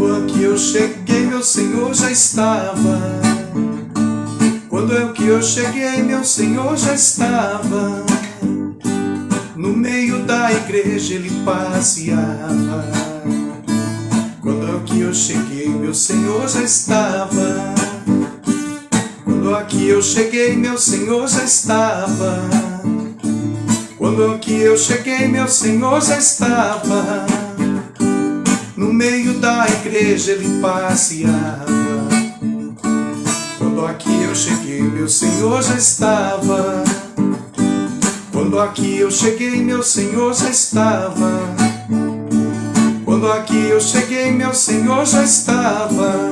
Quando aqui eu cheguei, meu Senhor já estava. Quando aqui eu cheguei, meu Senhor já estava. No meio da igreja ele passeava. Quando aqui eu cheguei, meu Senhor já estava. Quando aqui eu cheguei, meu Senhor já estava. Quando aqui eu cheguei, meu Senhor já estava. No meio da igreja ele passeava. Quando aqui eu cheguei, meu Senhor já estava. Quando aqui eu cheguei, meu Senhor já estava. Quando aqui eu cheguei, meu Senhor já estava.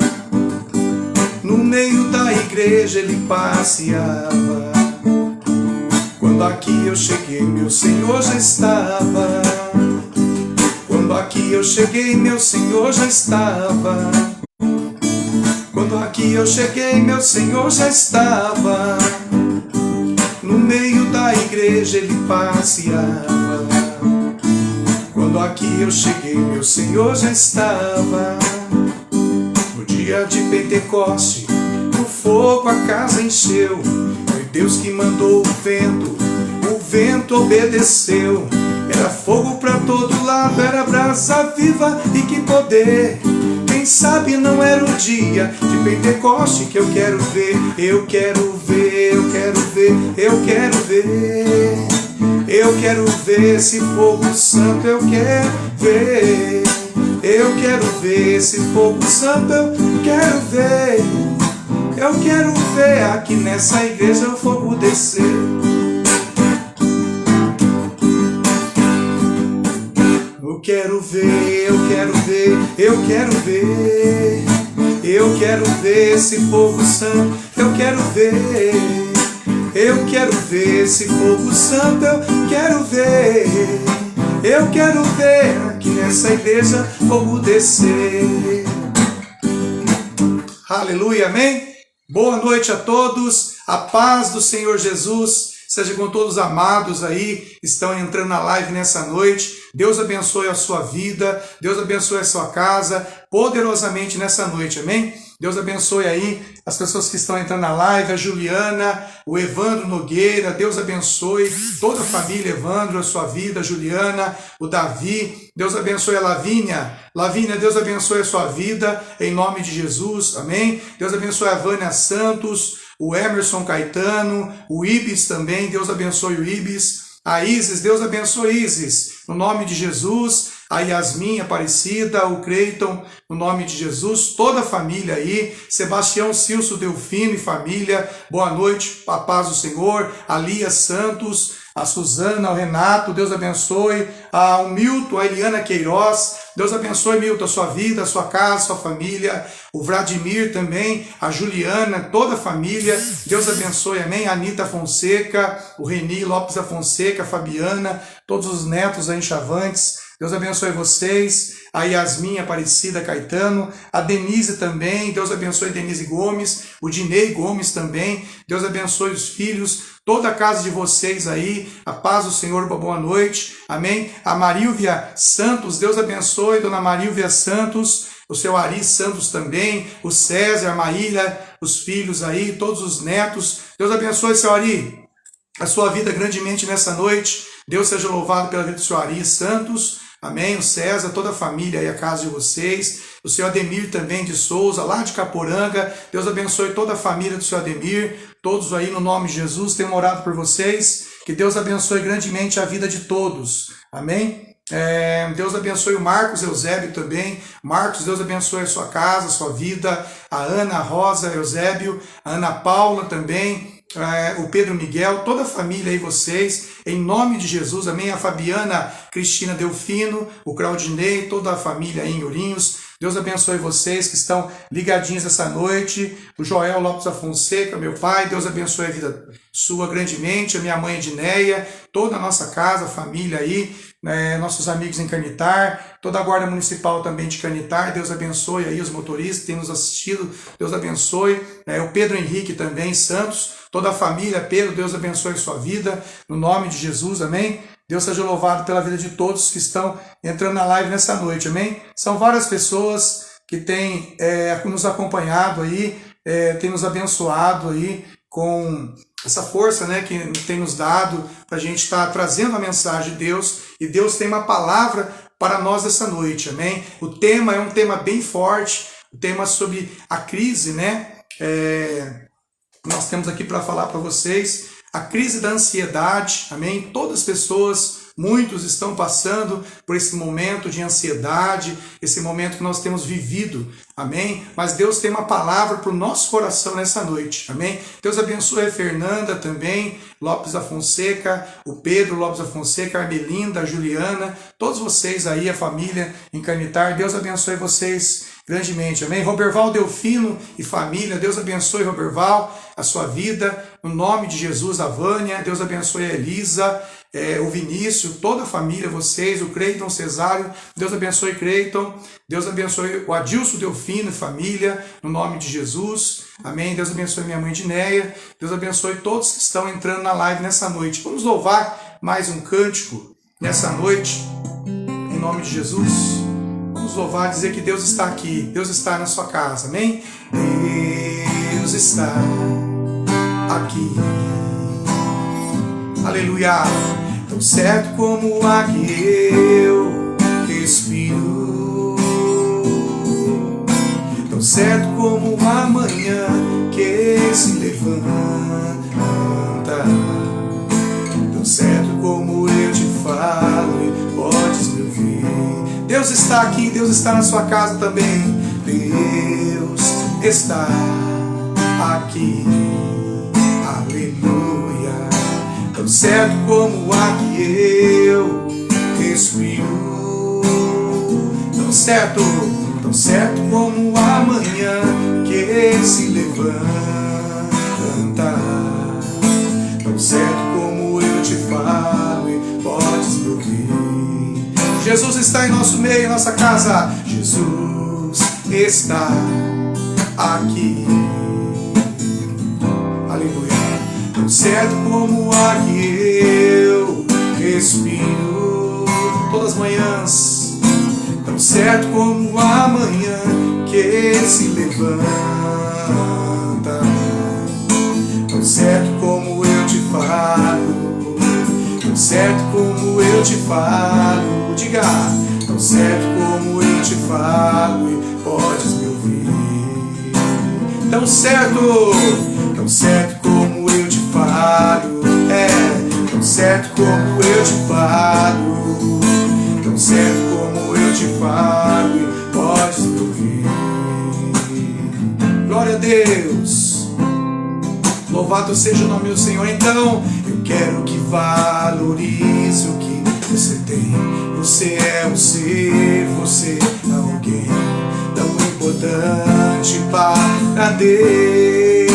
No meio da igreja ele passeava. Quando aqui eu cheguei, meu Senhor já estava. Quando aqui eu cheguei, meu Senhor já estava. Quando aqui eu cheguei, meu Senhor já estava. No meio da igreja ele passeava. Quando aqui eu cheguei, meu Senhor já estava. No dia de Pentecoste, o fogo a casa encheu. Foi Deus que mandou o vento obedeceu. Era fogo pra todo lado, era brasa viva e que poder. Quem sabe não era o dia de Pentecoste que eu quero ver. Eu quero ver, eu quero ver, eu quero ver. Eu quero ver esse fogo santo, eu quero ver. Eu quero ver esse fogo santo, eu quero ver. Eu quero ver aqui nessa igreja o fogo descer. Eu quero ver, eu quero ver, eu quero ver. Eu quero ver esse fogo santo, eu quero ver. Eu quero ver esse fogo santo, eu quero ver. Eu quero ver aqui nessa igreja fogo descer. Aleluia, amém? Boa noite a todos, a paz do Senhor Jesus seja com todos os amados aí que estão entrando na live nessa noite. Deus abençoe a sua vida, Deus abençoe a sua casa poderosamente nessa noite, amém? Deus abençoe aí as pessoas que estão entrando na live, a Juliana, o Evandro Nogueira, Deus abençoe toda a família Evandro, a sua vida, a Juliana, o Davi, Deus abençoe a Lavínia, Deus abençoe a sua vida, em nome de Jesus, amém? Deus abençoe a Vânia Santos, o Emerson Caetano, o Ibis também, Deus abençoe o Ibis, a Isis, Deus abençoe Isis, no nome de Jesus, a Yasmin Aparecida, o Creiton, no nome de Jesus, toda a família aí, Sebastião Cilso Delfino e família, boa noite, a paz do Senhor, a Lia Santos, a Suzana, o Renato, Deus abençoe, o Milton, a Eliana Queiroz, Deus abençoe, Milton, a sua vida, a sua casa, a sua família, o Vladimir também, a Juliana, toda a família, Deus abençoe, amém, a Anitta Fonseca, o Reni Lopes da Fonseca, a Fabiana, todos os netos aí enxavantes, Deus abençoe vocês, a Yasmin Aparecida Caetano, a Denise também, Deus abençoe Denise Gomes, o Dinei Gomes também, Deus abençoe os filhos, toda a casa de vocês aí, a paz do Senhor, boa noite, amém? A Marílvia Santos, Deus abençoe, dona Marílvia Santos, o seu Ari Santos também, o César, a Maíra, os filhos aí, todos os netos, Deus abençoe, seu Ari, a sua vida grandemente nessa noite, Deus seja louvado pela vida do seu Ari Santos, amém, o César, toda a família aí, a casa de vocês, o senhor Ademir também de Souza, lá de Caporanga, Deus abençoe toda a família do senhor Ademir, todos aí no nome de Jesus, tenho orado por vocês, que Deus abençoe grandemente a vida de todos, amém? Deus abençoe o Marcos Eusébio também, Marcos, Deus abençoe a sua casa, a sua vida, a Ana, a Rosa, Eusébio, a Ana Paula também, o Pedro Miguel, toda a família aí vocês, em nome de Jesus, amém? A Fabiana Cristina Delfino, o Claudinei, toda a família aí em Ourinhos, Deus abençoe vocês que estão ligadinhos essa noite, o Joel Lopes da Fonseca, meu pai, Deus abençoe a vida sua grandemente, a minha mãe Edneia, toda a nossa casa, família aí, nossos amigos em Canitar, toda a guarda municipal também de Canitar, Deus abençoe aí os motoristas que têm nos assistido, Deus abençoe, o Pedro Henrique também, Santos, toda a família, Pedro, Deus abençoe a sua vida, no nome de Jesus, amém? Deus seja louvado pela vida de todos que estão entrando na live nessa noite, amém? São várias pessoas que tem nos acompanhado aí, tem nos abençoado aí com essa força, né, que tem nos dado para a gente estar trazendo a mensagem de Deus, e Deus tem uma palavra para nós essa noite, amém? O tema é um tema bem forte, o tema sobre a crise, né? Nós temos aqui para falar para vocês a crise da ansiedade, amém? Todas as pessoas, muitos estão passando por esse momento de ansiedade, esse momento que nós temos vivido, amém? Mas Deus tem uma palavra para o nosso coração nessa noite, amém? Deus abençoe a Fernanda também, Lopes da Fonseca, o Pedro Lopes da Fonseca, a Armelinda, a Juliana, todos vocês aí, a família em Canitar, Deus abençoe vocês grandemente, amém? Roberval Delfino e família, Deus abençoe, Roberval, a sua vida, no nome de Jesus, a Vânia, Deus abençoe a Elisa, o Vinícius, toda a família, vocês, o Creiton Cesário, Deus abençoe Creiton, Deus abençoe o Adilson Delfino e família, no nome de Jesus, amém? Deus abençoe minha mãe Dinéia, Deus abençoe todos que estão entrando na live nessa noite. Vamos louvar mais um cântico nessa noite, em nome de Jesus. Vamos louvar, dizer que Deus está aqui, Deus está na sua casa, amém? Deus está aqui, aleluia. Tão certo como o ar que eu respiro, tão certo como a manhã que se levanta, tão certo como eu te falo e podes me ouvir. Deus está aqui, Deus está na sua casa também. Deus está aqui, aleluia. Tão certo como o ar que eu respiro, tão certo como a manhã que se levanta, tão certo como eu te falo e podes me ouvir. Jesus está em nosso meio, em nossa casa. Jesus está aqui, aleluia. Tão certo como o ar que eu respiro, todas as manhãs, tão certo como a manhã que se levanta, tão certo como eu te falo, tão certo como eu te falo, diga, tão certo como eu te falo e podes me ouvir. Tão certo como eu te falo, tão certo como eu te falo, tão certo como eu te falo e podes me ouvir. Glória a Deus, louvado seja o nome do Senhor. Então, eu quero que valorize o que você tem. Você é um ser, você é alguém tão importante para Deus.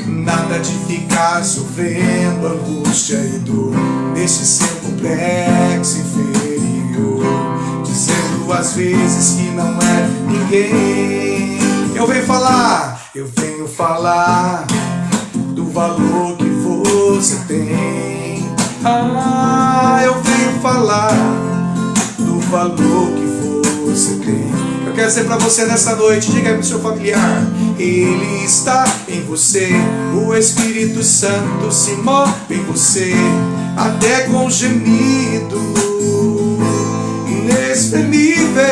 Nada de ficar sofrendo angústia e dor nesse seu complexo inferior, dizendo às vezes que não é ninguém. Eu venho falar do valor que você tem. Eu venho falar do valor que você tem. Eu quero dizer para você nessa noite, diga aí pro seu familiar: Ele está em você, o Espírito Santo se move em você, até com gemido inexprimível,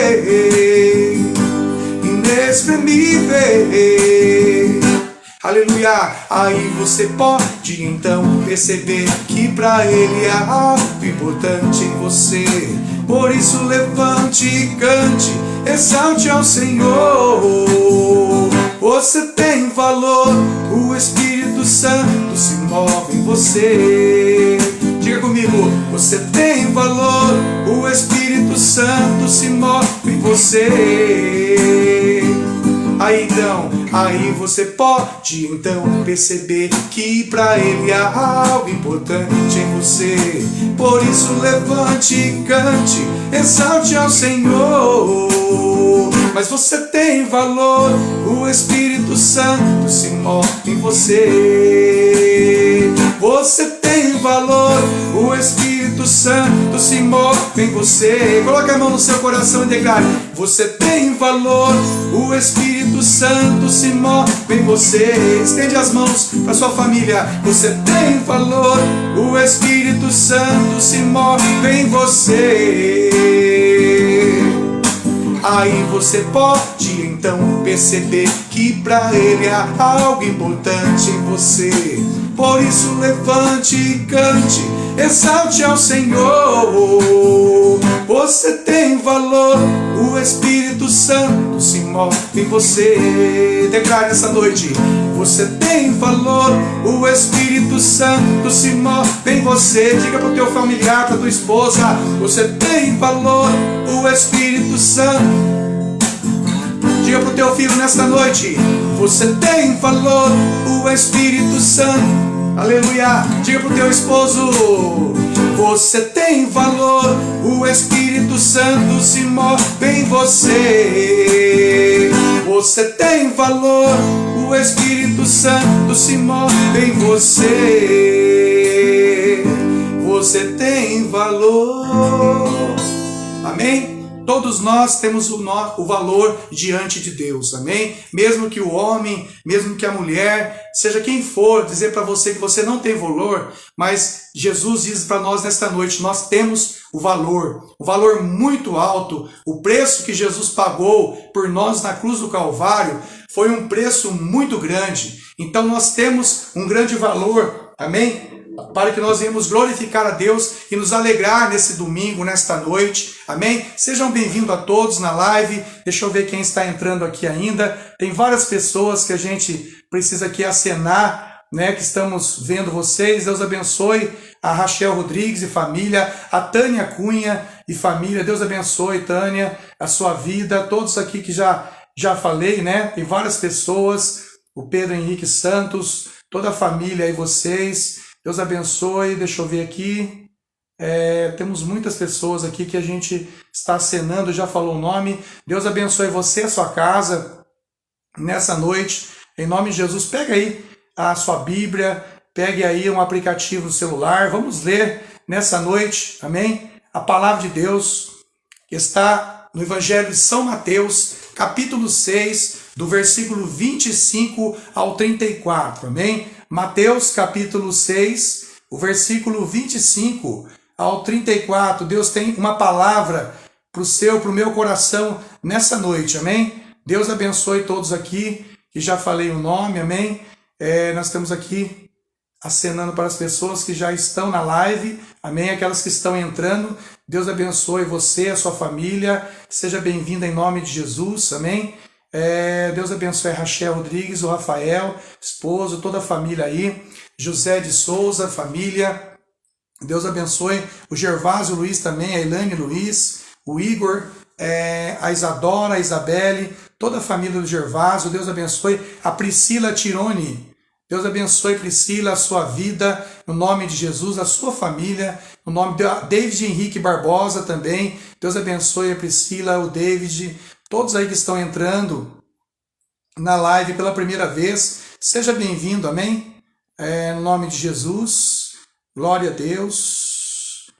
aleluia. Aí você pode então perceber que para Ele há algo importante em você. Por isso levante e cante, exalte ao Senhor. Você tem valor, o Espírito Santo se move em você. Diga comigo: você tem valor, o Espírito Santo se move em você. Aí você pode então perceber que para Ele há algo importante em você. Por isso levante e cante, exalte ao Senhor. Mas você tem valor, o Espírito Santo se move em você. Você tem valor, o Espírito Espírito Santo se move em você. Coloque a mão no seu coração e declare: você tem valor, o Espírito Santo se move em você. Estende as mãos para sua família. Você tem valor, o Espírito Santo se move em você. Aí você pode então perceber que para Ele há algo importante em você. Por isso levante e cante, exalte ao Senhor. Você tem valor, o Espírito Santo se move em você. Declare essa noite: você tem valor, o Espírito Santo se move em você. Diga para o teu familiar, para a tua esposa: você tem valor, o Espírito Santo. Diga para o teu filho nesta noite: você tem valor, o Espírito Santo. Aleluia. Diga para o teu esposo: você tem valor, o Espírito Santo se move em você. Você tem valor, o Espírito Santo se move em você. Você tem valor. Amém? Todos nós temos o valor diante de Deus, amém? Mesmo que o homem, mesmo que a mulher, seja quem for, dizer para você que você não tem valor, mas Jesus diz para nós nesta noite: nós temos o valor muito alto. O preço que Jesus pagou por nós na cruz do Calvário foi um preço muito grande. Então nós temos um grande valor, amém? Para que nós venhamos glorificar a Deus e nos alegrar nesse domingo, nesta noite, amém? Sejam bem-vindos a todos na live. Deixa eu ver quem está entrando aqui ainda. Tem várias pessoas que a gente precisa aqui acenar, né? Que estamos vendo vocês. Deus abençoe a Rachel Rodrigues e família, a Tânia Cunha e família. Deus abençoe, Tânia, a sua vida. Todos aqui que já falei, né? Tem várias pessoas. O Pedro Henrique Santos, toda a família aí, vocês. Deus abençoe. Deixa eu ver aqui. Temos muitas pessoas aqui que a gente está acenando, já falou o nome. Deus abençoe você, a sua casa, nessa noite. Em nome de Jesus, pega aí a sua Bíblia, pegue aí um aplicativo no celular. Vamos ler nessa noite, amém? A palavra de Deus que está no Evangelho de São Mateus, capítulo 6, do versículo 25 ao 34, amém? Mateus capítulo 6, o versículo 25 ao 34, Deus tem uma palavra para o meu coração nessa noite, amém? Deus abençoe todos aqui, que já falei o nome, amém? Nós estamos aqui acenando para as pessoas que já estão na live, amém? Aquelas que estão entrando, Deus abençoe você, a sua família, seja bem-vinda em nome de Jesus, amém? Deus abençoe a Rachel Rodrigues, o Rafael, esposo, toda a família aí, José de Souza, família, Deus abençoe o Gervásio Luiz também, a Elaine Luiz, o Igor, a Isadora, a Isabelle, toda a família do Gervásio. Deus abençoe a Priscila Tironi. Deus abençoe, Priscila, a sua vida, no nome de Jesus, a sua família, no nome de David Henrique Barbosa também. Deus abençoe a Priscila, o David, todos aí que estão entrando na live pela primeira vez. Seja bem-vindo, amém? No nome de Jesus, glória a Deus.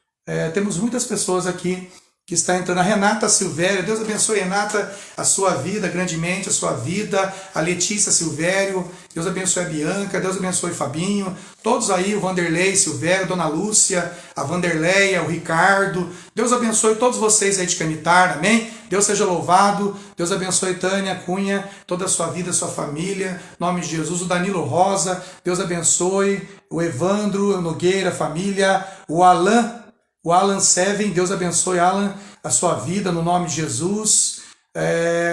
Temos muitas pessoas aqui que está entrando. A Renata Silvério, Deus abençoe, Renata, a sua vida grandemente, a sua vida. A Letícia Silvério, Deus abençoe a Bianca, Deus abençoe Fabinho, todos aí, o Vanderlei Silvério, Dona Lúcia, a Vanderleia, o Ricardo. Deus abençoe todos vocês aí de Canitar, amém? Deus seja louvado. Deus abençoe Tânia Cunha, toda a sua vida, a sua família, em nome de Jesus. O Danilo Rosa, Deus abençoe. O Evandro Nogueira, família. O Alan Seven, Deus abençoe, Alan, a sua vida, no nome de Jesus.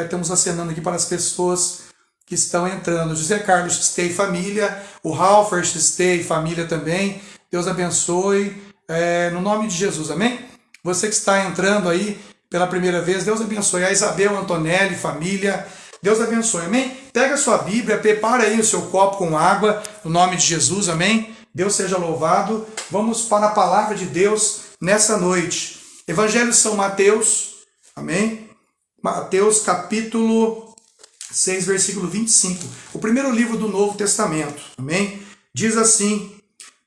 Estamos acenando aqui para as pessoas que estão entrando. José Carlos Stay, família. O Ralfer Stay, família também. Deus abençoe, no nome de Jesus, amém? Você que está entrando aí pela primeira vez, Deus abençoe. A Isabel Antonelli, família. Deus abençoe, amém? Pega a sua Bíblia, prepara aí o seu copo com água, no nome de Jesus, amém? Deus seja louvado. Vamos para a palavra de Deus nessa noite. Evangelho de São Mateus, amém? Mateus capítulo 6, versículo 25. O primeiro livro do Novo Testamento, amém? Diz assim: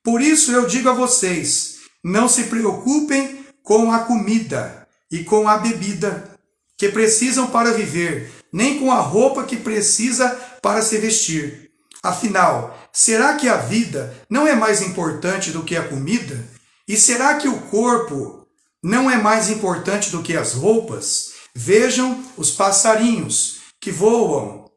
por isso eu digo a vocês, Não se preocupem com a comida e com a bebida que precisam para viver, nem com a roupa que precisa para se vestir. Afinal, será que a vida não é mais importante do que a comida? E será que o corpo não é mais importante do que as roupas? Vejam os passarinhos que voam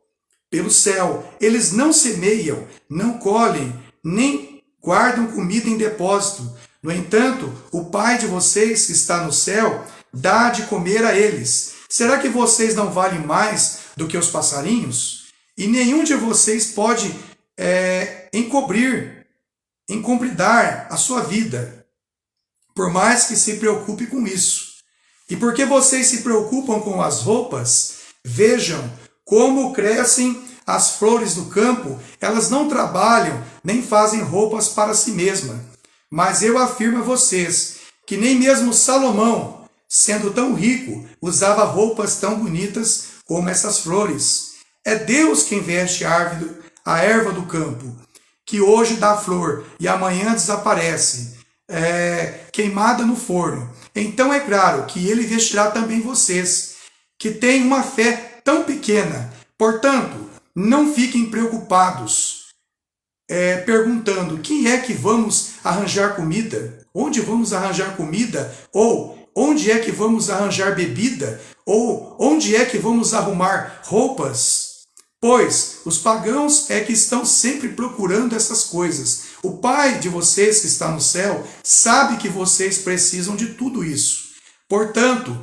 pelo céu. Eles não semeiam, não colhem, nem guardam comida em depósito. No entanto, o Pai de vocês que está no céu dá de comer a eles. Será que vocês não valem mais do que os passarinhos? E nenhum de vocês pode encobridar a sua vida, por mais que se preocupe com isso. E porque vocês se preocupam com as roupas, vejam como crescem as flores do campo. Elas não trabalham nem fazem roupas para si mesmas. Mas eu afirmo a vocês que nem mesmo Salomão, sendo tão rico, usava roupas tão bonitas como essas flores. É Deus quem veste a erva do campo, que hoje dá flor e amanhã desaparece, queimada no forno. Então é claro que ele vestirá também vocês, que têm uma fé tão pequena. Portanto, não fiquem preocupados, perguntando: quem é que vamos arranjar comida? Onde vamos arranjar comida? Ou onde é que vamos arranjar bebida? Ou onde é que vamos arrumar roupas? Pois os pagãos é que estão sempre procurando essas coisas. O Pai de vocês que está no céu sabe que vocês precisam de tudo isso. Portanto,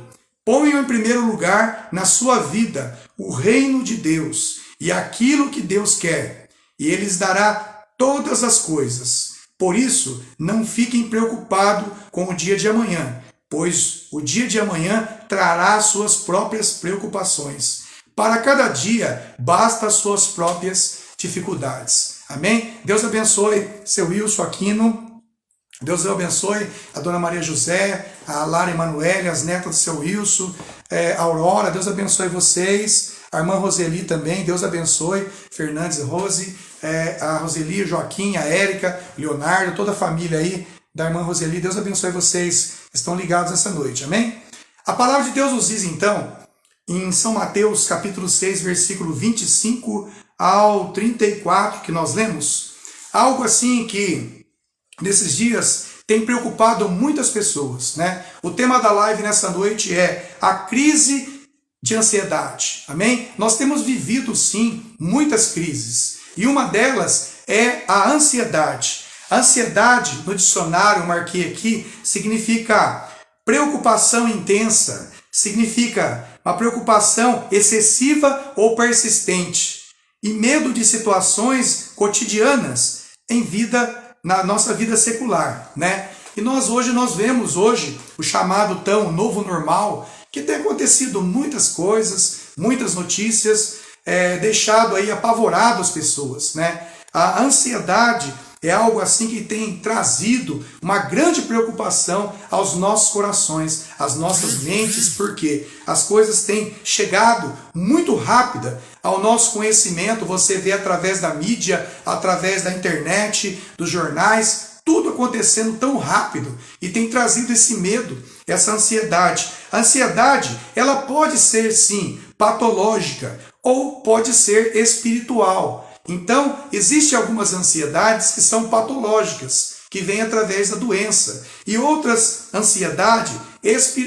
ponham em primeiro lugar na sua vida o reino de Deus e aquilo que Deus quer, e Ele lhes dará todas as coisas. Por isso, não fiquem preocupados com o dia de amanhã, pois o dia de amanhã trará suas próprias preocupações. Para cada dia, basta as suas próprias dificuldades. Amém? Deus abençoe seu Wilson Aquino. Deus abençoe a Dona Maria José, a Lara Emanuele, as netas do seu Wilson, a Aurora. Deus abençoe vocês. A irmã Roseli também. Deus abençoe. Fernandes e Rose. A Roseli, o Joaquim, a Érica, Leonardo, toda a família aí da irmã Roseli. Deus abençoe vocês que estão ligados essa noite. Amém? A palavra de Deus nos diz então, em São Mateus capítulo 6, versículo 25 ao 34, que nós lemos, algo assim que nesses dias tem preocupado muitas pessoas, né? O tema da live nessa noite é a crise de ansiedade, amém? Nós temos vivido sim muitas crises, e uma delas é a ansiedade. A ansiedade, no dicionário, eu marquei aqui, significa preocupação intensa, significa uma preocupação excessiva ou persistente e medo de situações cotidianas na nossa vida secular, né? E nós vemos hoje o chamado tão novo normal, que tem acontecido muitas coisas, muitas notícias, deixado aí apavorado as pessoas, né? A ansiedade é algo assim que tem trazido uma grande preocupação aos nossos corações, às nossas mentes, porque as coisas têm chegado muito rápida ao nosso conhecimento. Você vê através da mídia, através da internet, dos jornais, tudo acontecendo tão rápido e tem trazido esse medo, essa ansiedade. A ansiedade, ela pode ser sim patológica ou pode ser espiritual. Então, existem algumas ansiedades que são patológicas, que vêm através da doença. E outras ansiedades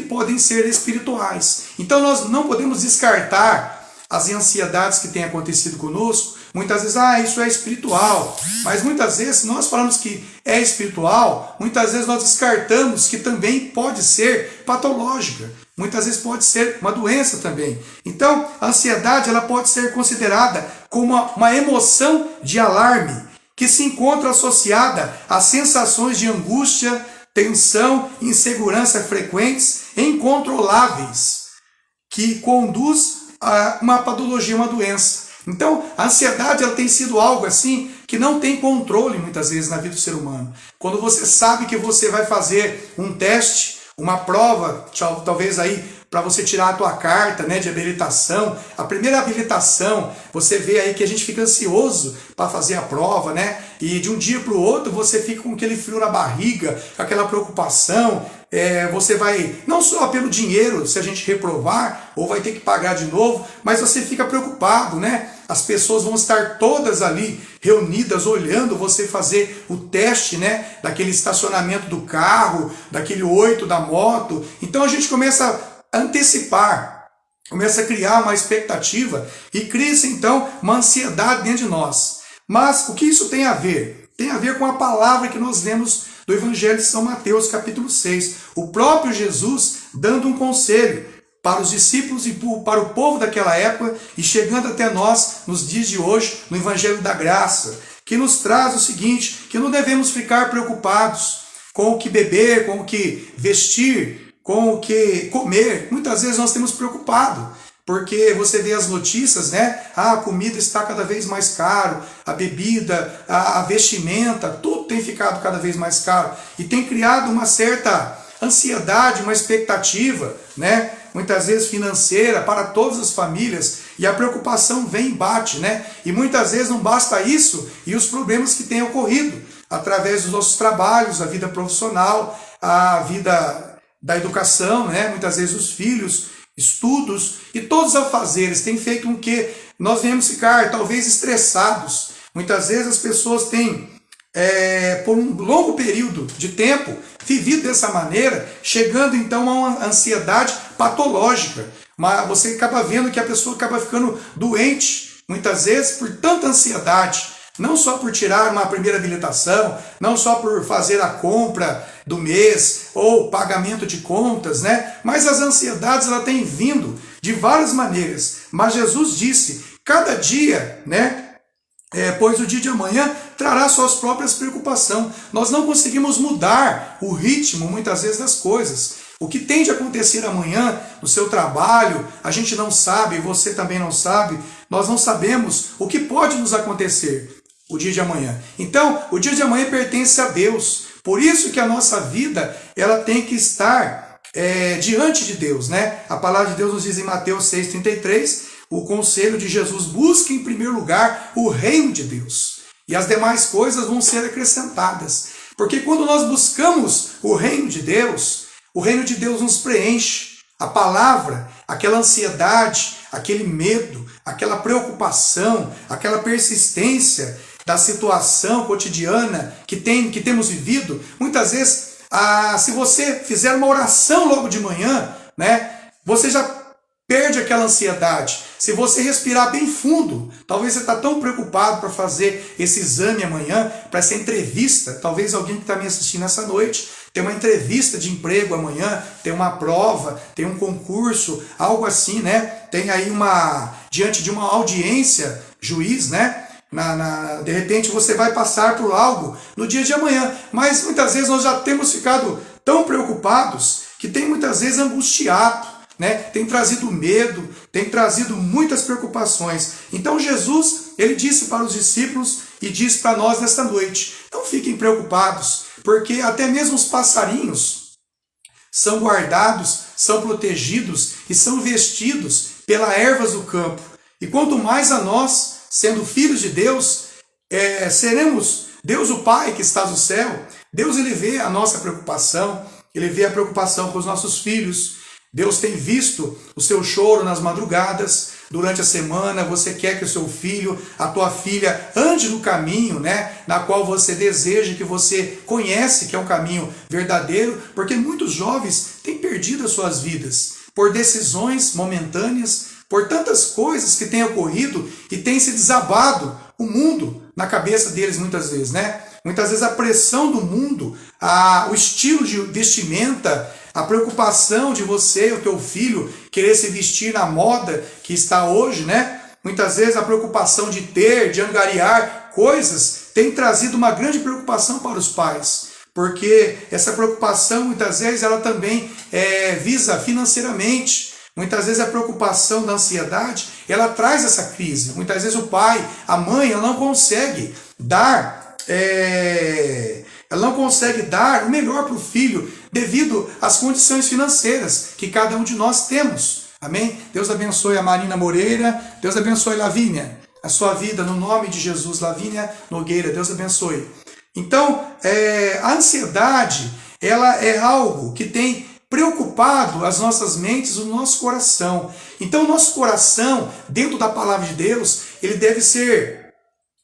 podem ser espirituais. Então, nós não podemos descartar as ansiedades que têm acontecido conosco. Muitas vezes, isso é espiritual. Mas muitas vezes, se nós falamos que é espiritual, muitas vezes nós descartamos que também pode ser patológica. Muitas vezes pode ser uma doença também. Então, a ansiedade ela pode ser considerada como uma emoção de alarme que se encontra associada a sensações de angústia, tensão, insegurança frequentes e incontroláveis, que conduz a uma patologia, uma doença. Então, a ansiedade ela tem sido algo assim que não tem controle muitas vezes na vida do ser humano. Quando você sabe que você vai fazer um teste, uma prova, talvez aí para você tirar a tua carta, né, de habilitação, a primeira habilitação, você vê aí que a gente fica ansioso para fazer a prova, né? E de um dia para o outro você fica com aquele frio na barriga, com aquela preocupação. Você vai, não só pelo dinheiro, se a gente reprovar, ou vai ter que pagar de novo, mas você fica preocupado, né? As pessoas vão estar todas ali reunidas, olhando você fazer o teste, né? Daquele estacionamento do carro, daquele 8 da moto. Então a gente começa a antecipar, começa a criar uma expectativa e cria-se então uma ansiedade dentro de nós. Mas o que isso tem a ver? Tem a ver com a palavra que nós lemos do Evangelho de São Mateus, capítulo 6. O próprio Jesus dando um conselho para os discípulos e para o povo daquela época e chegando até nós nos dias de hoje, no Evangelho da Graça, que nos traz o seguinte, que não devemos ficar preocupados com o que beber, com o que vestir, com o que comer. Muitas vezes nós temos preocupado, porque você vê as notícias, né? A comida está cada vez mais caro, a bebida, a vestimenta, tudo tem ficado cada vez mais caro e tem criado uma certa ansiedade, uma expectativa, né? Muitas vezes financeira para todas as famílias, e a preocupação vem e bate, né? E muitas vezes não basta isso e os problemas que têm ocorrido através dos nossos trabalhos, a vida profissional, a vida da educação, né? Muitas vezes os filhos, estudos e todos os afazeres têm feito com que nós venhamos ficar talvez estressados. Muitas vezes as pessoas têm, por um longo período de tempo, vivido dessa maneira, chegando então a uma ansiedade patológica. Mas você acaba vendo que a pessoa acaba ficando doente, muitas vezes por tanta ansiedade, não só por tirar uma primeira habilitação, não só por fazer a compra do mês ou pagamento de contas, né? Mas as ansiedades ela têm vindo de várias maneiras. Mas Jesus disse, cada dia, né? Pois o dia de amanhã trará suas próprias preocupações. Nós não conseguimos mudar o ritmo, muitas vezes, das coisas. O que tem de acontecer amanhã no seu trabalho, a gente não sabe, você também não sabe, nós não sabemos o que pode nos acontecer o dia de amanhã. Então, o dia de amanhã pertence a Deus. Por isso que a nossa vida, ela tem que estar diante de Deus, né? A palavra de Deus nos diz em Mateus 6,33, o conselho de Jesus, busque em primeiro lugar o reino de Deus. E as demais coisas vão ser acrescentadas. Porque quando nós buscamos o reino de Deus nos preenche. A palavra, aquela ansiedade, aquele medo, aquela preocupação, aquela persistência da situação cotidiana que temos vivido, muitas vezes, se você fizer uma oração logo de manhã, né, você já perde aquela ansiedade. Se você respirar bem fundo, talvez você está tão preocupado para fazer esse exame amanhã, para essa entrevista, talvez alguém que está me assistindo essa noite, tem uma entrevista de emprego amanhã, tem uma prova, tem um concurso, algo assim, né? Tem aí diante de uma audiência, juiz, né? De repente você vai passar por algo no dia de amanhã, mas muitas vezes nós já temos ficado tão preocupados que tem muitas vezes angustiado, né? Tem trazido medo, tem trazido muitas preocupações. Então Jesus, ele disse para os discípulos e diz para nós nesta noite, não fiquem preocupados, porque até mesmo os passarinhos são guardados, são protegidos e são vestidos pelas ervas do campo. E quanto mais a nós, sendo filhos de Deus, seremos Deus o Pai que está no céu. Deus, ele vê a nossa preocupação, ele vê a preocupação com os nossos filhos. Deus tem visto o seu choro nas madrugadas, durante a semana. Você quer que o seu filho, a tua filha, ande no caminho, né, na qual você deseja, que você conhece que é um caminho verdadeiro, porque muitos jovens têm perdido as suas vidas por decisões momentâneas, por tantas coisas que têm ocorrido e tem se desabado o mundo na cabeça deles muitas vezes, né? Muitas vezes a pressão do mundo, o estilo de vestimenta, a preocupação de você, o teu filho, querer se vestir na moda que está hoje, né? Muitas vezes a preocupação de angariar coisas, tem trazido uma grande preocupação para os pais. Porque essa preocupação, muitas vezes, ela também visa financeiramente. Muitas vezes a preocupação da ansiedade, ela traz essa crise. Muitas vezes o pai, a mãe, ela não consegue dar o melhor para o filho devido às condições financeiras que cada um de nós temos. Amém? Deus abençoe a Marina Moreira, Deus abençoe a Lavínia. a sua vida no nome de Jesus. Lavínia Nogueira, Deus abençoe. Então, a ansiedade, ela é algo que tem preocupado as nossas mentes, o nosso coração. Então, o nosso coração, dentro da palavra de Deus, ele deve ser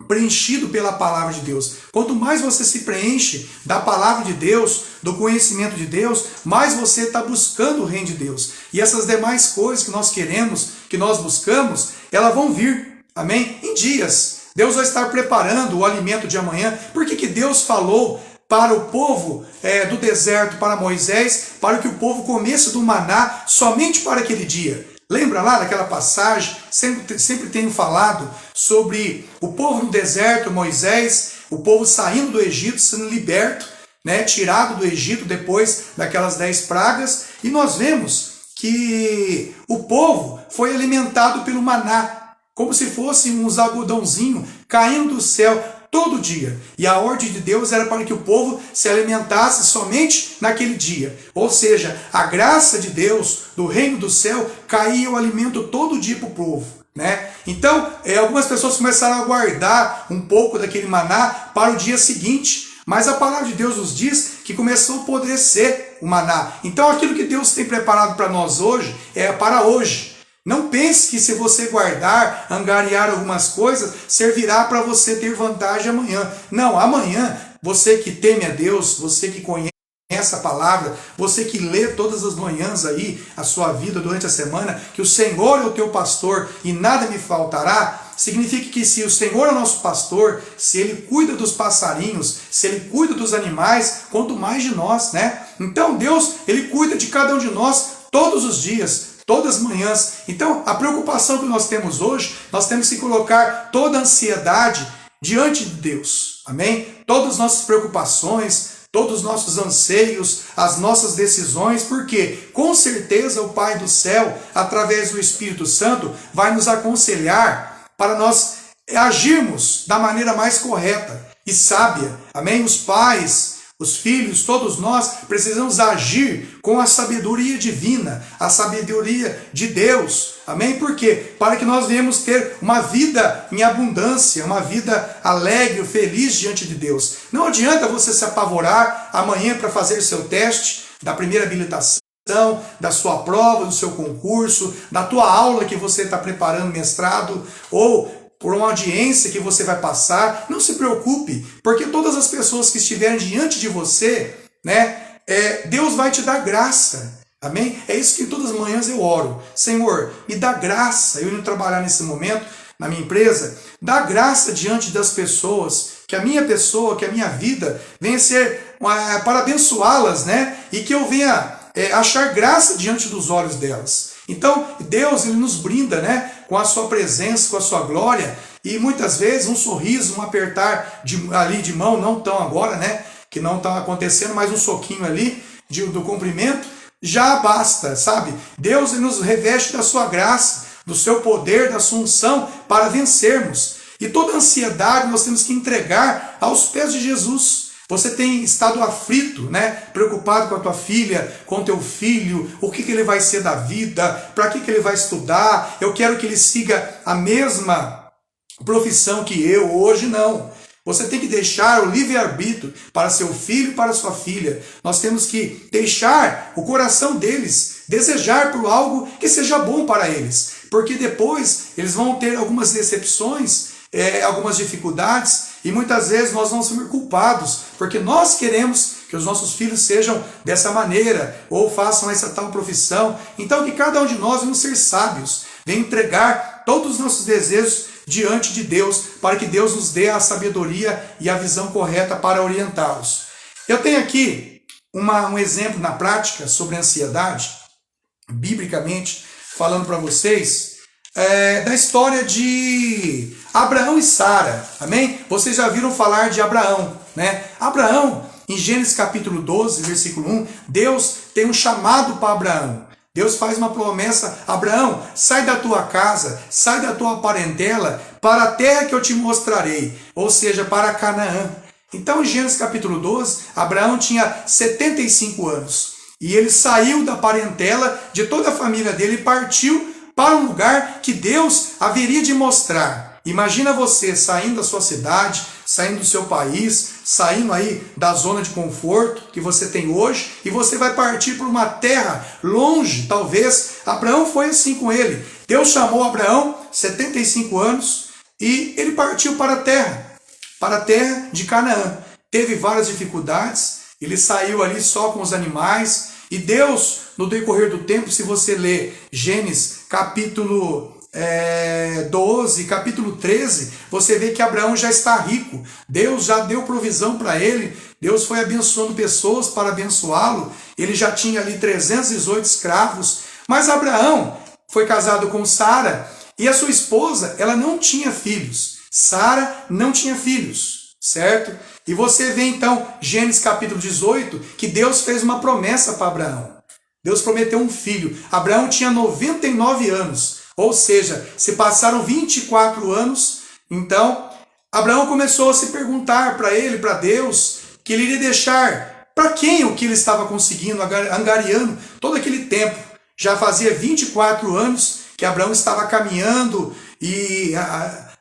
preenchido pela palavra de Deus. Quanto mais você se preenche da palavra de Deus, do conhecimento de Deus, mais você está buscando o reino de Deus. E essas demais coisas que nós queremos, que nós buscamos, elas vão vir, amém? Em dias. Deus vai estar preparando o alimento de amanhã. Por que Deus falou para o povo do deserto, para Moisés, para que o povo comesse do maná somente para aquele dia? Lembra lá daquela passagem? Sempre tenho falado sobre o povo no deserto, Moisés, o povo saindo do Egito, sendo liberto, né, tirado do Egito depois daquelas 10 pragas. E nós vemos que o povo foi alimentado pelo maná, como se fosse uns algodãozinhos caindo do céu todo dia. E a ordem de Deus era para que o povo se alimentasse somente naquele dia. Ou seja, a graça de Deus, do reino do céu, caía o alimento todo dia para o povo, né? Então, algumas pessoas começaram a guardar um pouco daquele maná para o dia seguinte. Mas a palavra de Deus nos diz que começou a apodrecer o maná. Então, aquilo que Deus tem preparado para nós hoje é para hoje. Não pense que se você guardar, angariar algumas coisas, servirá para você ter vantagem amanhã. Não, amanhã, você que teme a Deus, você que conhece a palavra, você que lê todas as manhãs aí, a sua vida durante a semana, que o Senhor é o teu pastor e nada me faltará, significa que se o Senhor é o nosso pastor, se Ele cuida dos passarinhos, se Ele cuida dos animais, quanto mais de nós, né? Então Deus, Ele cuida de cada um de nós todos os dias, todas as manhãs. Então, a preocupação que nós temos hoje, nós temos que colocar toda a ansiedade diante de Deus. Amém? Todas as nossas preocupações, todos os nossos anseios, as nossas decisões, porque com certeza o Pai do céu, através do Espírito Santo, vai nos aconselhar para nós agirmos da maneira mais correta e sábia. Amém? Os pais, os filhos, todos nós precisamos agir com a sabedoria divina, a sabedoria de Deus. Amém? Por quê? Para que nós venhamos ter uma vida em abundância, uma vida alegre, feliz diante de Deus. Não adianta você se apavorar amanhã para fazer seu teste da primeira habilitação, da sua prova, do seu concurso, da tua aula que você está preparando mestrado, ou por uma audiência que você vai passar. Não se preocupe, porque todas as pessoas que estiverem diante de você, né, Deus vai te dar graça. Amém? É isso que todas as manhãs eu oro. Senhor, me dá graça, eu indo trabalhar nesse momento na minha empresa, dá graça diante das pessoas, que a minha pessoa, que a minha vida venha ser para abençoá-las, né? E que eu venha achar graça diante dos olhos delas. Então, Deus, Ele nos brinda, né, com a sua presença, com a sua glória, e muitas vezes um sorriso, um apertar ali de mão, não tão agora, né, que não está acontecendo, mas um soquinho ali do cumprimento, já basta, sabe? Deus, Ele nos reveste da sua graça, do seu poder, da sua unção, para vencermos. E toda ansiedade nós temos que entregar aos pés de Jesus. Você tem estado aflito, né? Preocupado com a tua filha, com o teu filho, o que ele vai ser da vida, para que ele vai estudar, eu quero que ele siga a mesma profissão que eu, hoje não. Você tem que deixar o livre-arbítrio para seu filho e para sua filha. Nós temos que deixar o coração deles desejar por algo que seja bom para eles, porque depois eles vão ter algumas decepções, algumas dificuldades, e muitas vezes nós vamos ser culpados, porque nós queremos que os nossos filhos sejam dessa maneira, ou façam essa tal profissão. Então que cada um de nós venhamos ser sábios, venha entregar todos os nossos desejos diante de Deus, para que Deus nos dê a sabedoria e a visão correta para orientá-los. Eu tenho aqui um exemplo na prática sobre a ansiedade, biblicamente falando para vocês, da história de Abraão e Sara, amém? Vocês já viram falar de Abraão, né? Abraão, em Gênesis capítulo 12, versículo 1, Deus tem um chamado para Abraão. Deus faz uma promessa: Abraão, sai da tua casa, sai da tua parentela, para a terra que eu te mostrarei, ou seja, para Canaã. Então, em Gênesis capítulo 12, Abraão tinha 75 anos, e ele saiu da parentela de toda a família dele e partiu para um lugar que Deus haveria de mostrar. Imagina você saindo da sua cidade, saindo do seu país, saindo aí da zona de conforto que você tem hoje, e você vai partir para uma terra longe, talvez. Abraão foi assim com ele. Deus chamou Abraão, 75 anos, e ele partiu para a terra de Canaã. Teve várias dificuldades, ele saiu ali só com os animais, e Deus, no decorrer do tempo, se você ler Gênesis capítulo 12, capítulo 13, você vê que Abraão já está rico. Deus já deu provisão para ele. Deus foi abençoando pessoas para abençoá-lo. Ele já tinha ali 318 escravos. Mas Abraão foi casado com Sara e a sua esposa, ela não tinha filhos. Sara não tinha filhos, certo? E você vê então, Gênesis capítulo 18, que Deus fez uma promessa para Abraão. Deus prometeu um filho. Abraão tinha 99 anos. Ou seja, se passaram 24 anos, então Abraão começou a se perguntar para ele, para Deus, que ele iria deixar para quem o que ele estava conseguindo, angariando todo aquele tempo. Já fazia 24 anos que Abraão estava caminhando e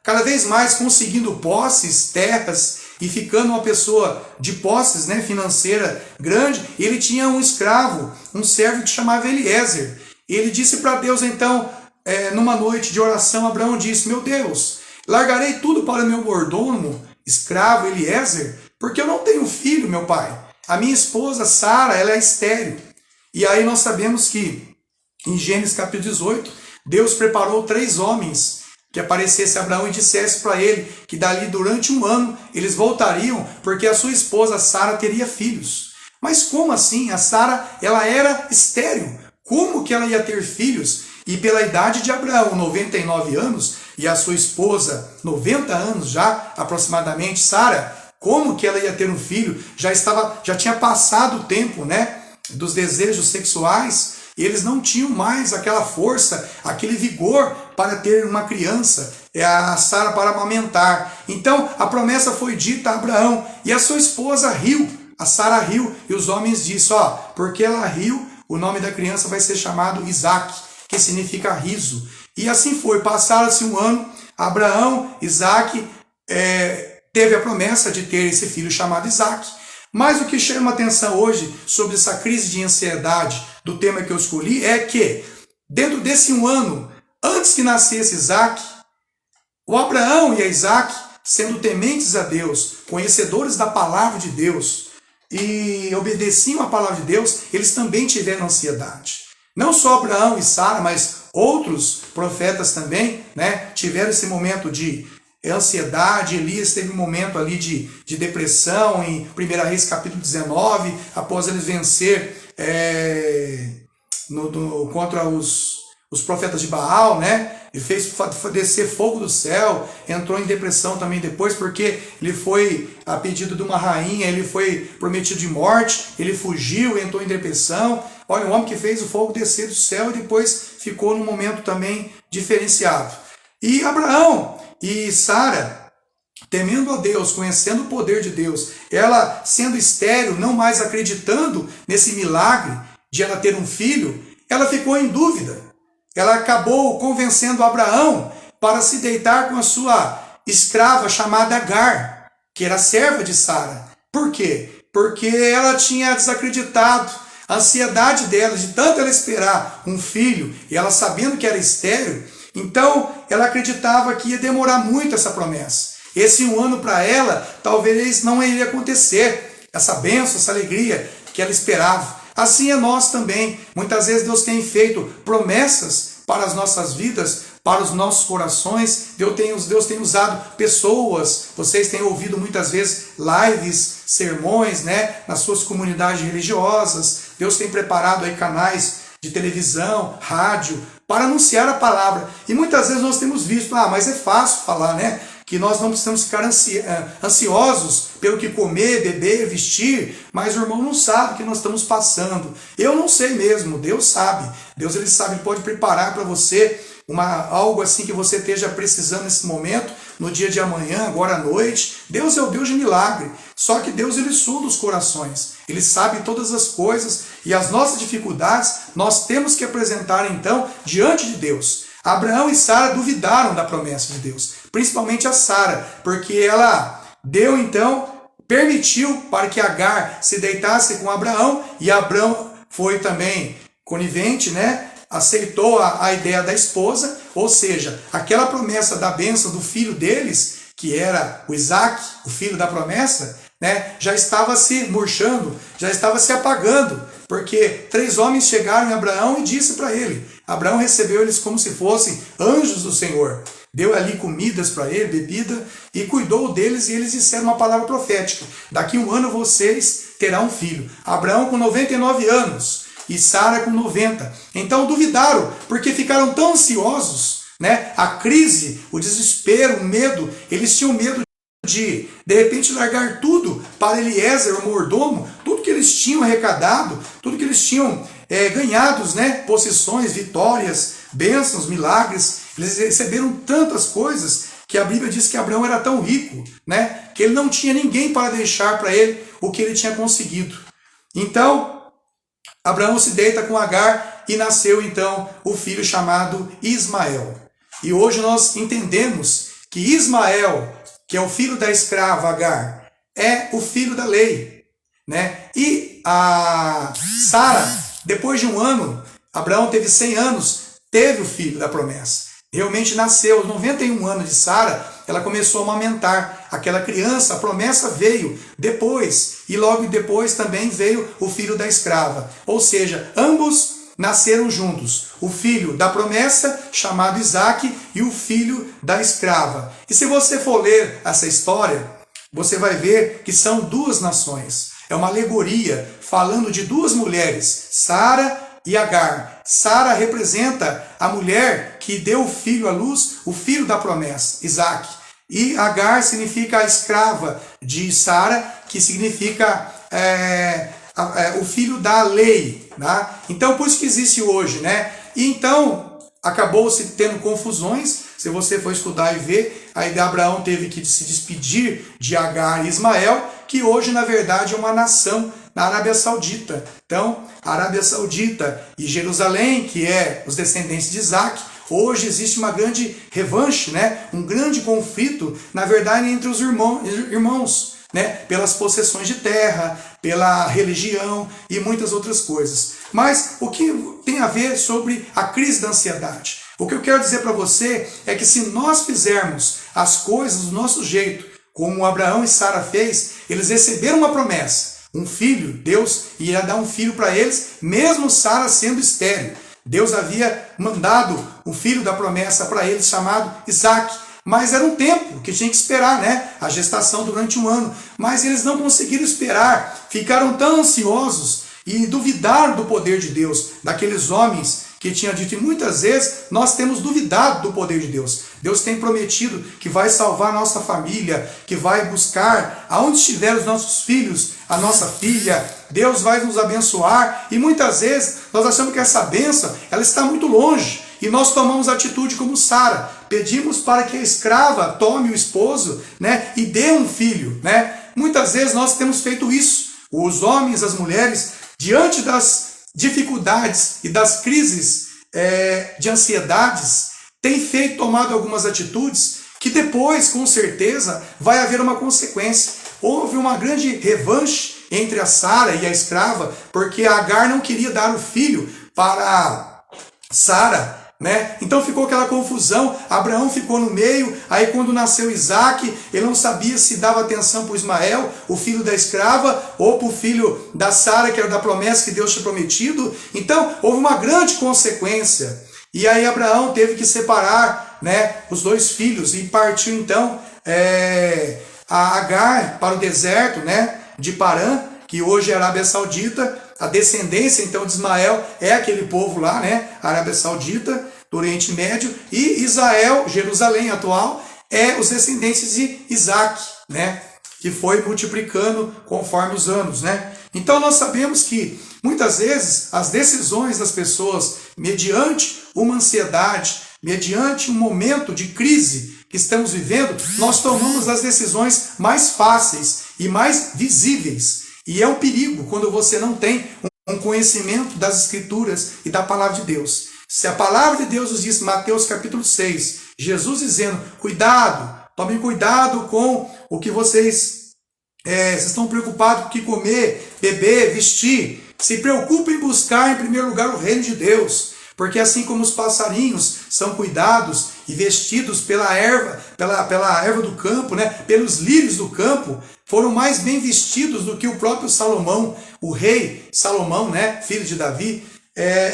cada vez mais conseguindo posses, terras, e ficando uma pessoa de posses, né, financeira grande. Ele tinha um escravo, um servo que chamava Eliezer. Ele disse para Deus então, numa noite de oração, Abraão disse: meu Deus, largarei tudo para o meu mordomo, escravo Eliezer, porque eu não tenho filho, meu pai. A minha esposa Sara, ela é estéril. E aí nós sabemos que em Gênesis capítulo 18, Deus preparou 3 homens que aparecesse a Abraão e dissesse para ele que dali durante 1 ano eles voltariam, porque a sua esposa Sara teria filhos. Mas como assim? A Sara, ela era estéril. Como que ela ia ter filhos? E pela idade de Abraão, 99 anos, e a sua esposa, 90 anos já, aproximadamente, Sara, como que ela ia ter um filho? Já tinha passado o tempo, né, dos desejos sexuais, e eles não tinham mais aquela força, aquele vigor para ter uma criança, a Sara para amamentar. Então, a promessa foi dita a Abraão, e a sua esposa riu, a Sara riu, e os homens disseram, porque ela riu, o nome da criança vai ser chamado Isaque, que significa riso. E assim foi, passaram-se 1 ano, Abraão, Isaque, teve a promessa de ter esse filho chamado Isaque. Mas o que chama atenção hoje sobre essa crise de ansiedade do tema que eu escolhi é que, dentro desse 1 ano, antes que nascesse Isaque, o Abraão e a Isaque, sendo tementes a Deus, conhecedores da palavra de Deus, e obedeciam a palavra de Deus, eles também tiveram ansiedade. Não só Abraão e Sara, mas outros profetas também, né, tiveram esse momento de ansiedade. Elias teve um momento ali de depressão em 1 Reis capítulo 19, após eles vencer contra os profetas de Baal, né? Ele fez descer fogo do céu, entrou em depressão também depois, porque ele foi, a pedido de uma rainha, ele foi prometido de morte, ele fugiu, entrou em depressão. Olha, um homem que fez o fogo descer do céu e depois ficou num momento também diferenciado. E Abraão e Sara, temendo a Deus, conhecendo o poder de Deus, ela sendo estéril, não mais acreditando nesse milagre de ela ter um filho, ela ficou em dúvida. Ela acabou convencendo Abraão para se deitar com a sua escrava chamada Agar, que era serva de Sara. Por quê? Porque ela tinha desacreditado. A ansiedade dela, de tanto ela esperar um filho, e ela sabendo que era estéril, então ela acreditava que ia demorar muito essa promessa. Esse 1 ano para ela, talvez não iria acontecer. Essa bênção, essa alegria que ela esperava. Assim é nós também. Muitas vezes Deus tem feito promessas para as nossas vidas, para os nossos corações. Deus tem usado pessoas. Vocês têm ouvido muitas vezes lives, sermões, né, nas suas comunidades religiosas. Deus tem preparado aí canais de televisão, rádio, para anunciar a palavra. E muitas vezes nós temos visto, mas é fácil falar, né? Que nós não precisamos ficar ansiosos pelo que comer, beber, vestir, mas o irmão não sabe o que nós estamos passando. Eu não sei mesmo, Deus sabe. Deus, ele sabe, ele pode preparar para você algo assim que você esteja precisando nesse momento, no dia de amanhã, agora à noite. Deus é o Deus de milagre. Só que Deus, ele sonda os corações. Ele sabe todas as coisas e as nossas dificuldades nós temos que apresentar então diante de Deus. Abraão e Sara duvidaram da promessa de Deus, principalmente a Sara, porque ela deu então, permitiu para que Agar se deitasse com Abraão, e Abraão foi também conivente, né? Aceitou a ideia da esposa, ou seja, aquela promessa da bênção do filho deles, que era o Isaac, o filho da promessa, né? Já estava se murchando, já estava se apagando, porque 3 homens chegaram em Abraão e disse para ele. Abraão recebeu eles como se fossem anjos do Senhor. Deu ali comidas para ele, bebida, e cuidou deles, e eles disseram uma palavra profética. Daqui 1 ano vocês terão um filho. Abraão com 99 anos e Sara com 90. Então duvidaram, porque ficaram tão ansiosos, né? A crise, o desespero, o medo, eles tinham medo de repente largar tudo para Eliezer, o mordomo, tudo que eles tinham arrecadado, tudo que eles tinham ganhados, né? Posições, vitórias, bênçãos, milagres. Eles receberam tantas coisas que a Bíblia diz que Abraão era tão rico, né? Que ele não tinha ninguém para deixar para ele o que ele tinha conseguido. Então, Abraão se deita com Agar e nasceu então o filho chamado Ismael. E hoje nós entendemos que Ismael, que é o filho da escrava Agar, é o filho da lei, né? E a Sara, depois de 1 ano, Abraão teve 100 anos, teve o filho da promessa. Realmente nasceu, aos 91 anos de Sara, ela começou a amamentar aquela criança, a promessa veio depois, e logo depois também veio o filho da escrava. Ou seja, ambos nasceram juntos, o filho da promessa, chamado Isaac, e o filho da escrava. E se você for ler essa história, você vai ver que são 2 nações. É uma alegoria falando de 2 mulheres, Sara e Agar. Sara representa a mulher que deu o filho à luz, o filho da promessa, Isaac. E Agar significa a escrava de Sara, que significa o filho da lei. Né? Então, por isso que existe hoje, né? E então, acabou-se tendo confusões. Se você for estudar e ver, aí Abraão teve que se despedir de Agar e Ismael, que hoje, na verdade, é uma nação na Arábia Saudita. Então, a Arábia Saudita e Jerusalém, que é os descendentes de Isaac, hoje existe uma grande revanche, né? Um grande conflito, na verdade, entre os irmãos, né? Pelas possessões de terra, pela religião e muitas outras coisas. Mas o que tem a ver sobre a crise da ansiedade? O que eu quero dizer para você é que se nós fizermos as coisas do nosso jeito, como Abraão e Sara fez, eles receberam uma promessa, um filho, Deus ia dar um filho para eles, mesmo Sara sendo estéril. Deus havia mandado o filho da promessa para eles, chamado Isaac. Mas era um tempo que tinha que esperar, né? A gestação durante 1 ano. Mas eles não conseguiram esperar, ficaram tão ansiosos e duvidaram do poder de Deus, daqueles homens que tinham dito. E muitas vezes nós temos duvidado do poder de Deus. Deus tem prometido que vai salvar a nossa família, que vai buscar aonde estiver os nossos filhos, a nossa filha. Deus vai nos abençoar. E muitas vezes nós achamos que essa bênção ela está muito longe. E nós tomamos atitude como Sara. Pedimos para que a escrava tome o esposo, né, e dê um filho. Né? Muitas vezes nós temos feito isso. Os homens, as mulheres, diante das dificuldades e das crises de ansiedades, têm tomado algumas atitudes que depois, com certeza, vai haver uma consequência. Houve uma grande revanche entre a Sara e a escrava, porque a Agar não queria dar o filho para Sara, né? Então ficou aquela confusão, Abraão ficou no meio, aí quando nasceu Isaac, ele não sabia se dava atenção para Ismael, o filho da escrava, ou para o filho da Sara, que era da promessa que Deus tinha prometido. Então houve uma grande consequência, e aí Abraão teve que separar, né, os 2 filhos, e partiu então a Agar para o deserto, né, de Parã, que hoje é a Arábia Saudita. A descendência, então, de Ismael é aquele povo lá, né? Arábia Saudita, do Oriente Médio. E Israel, Jerusalém atual, é os descendentes de Isaac, né? Que foi multiplicando conforme os anos, né? Então, nós sabemos que, muitas vezes, as decisões das pessoas, mediante uma ansiedade, mediante um momento de crise que estamos vivendo, nós tomamos as decisões mais fáceis e mais visíveis. E é um perigo quando você não tem um conhecimento das Escrituras e da Palavra de Deus. Se a palavra de Deus nos diz, Mateus capítulo 6, Jesus dizendo, cuidado, tomem cuidado com o que vocês estão preocupados com o que comer, beber, vestir. Se preocupem em buscar em primeiro lugar o reino de Deus. Porque assim como os passarinhos são cuidados e vestidos pela erva do campo, né, pelos lírios do campo, foram mais bem vestidos do que o próprio Salomão, o rei Salomão, né, filho de Davi.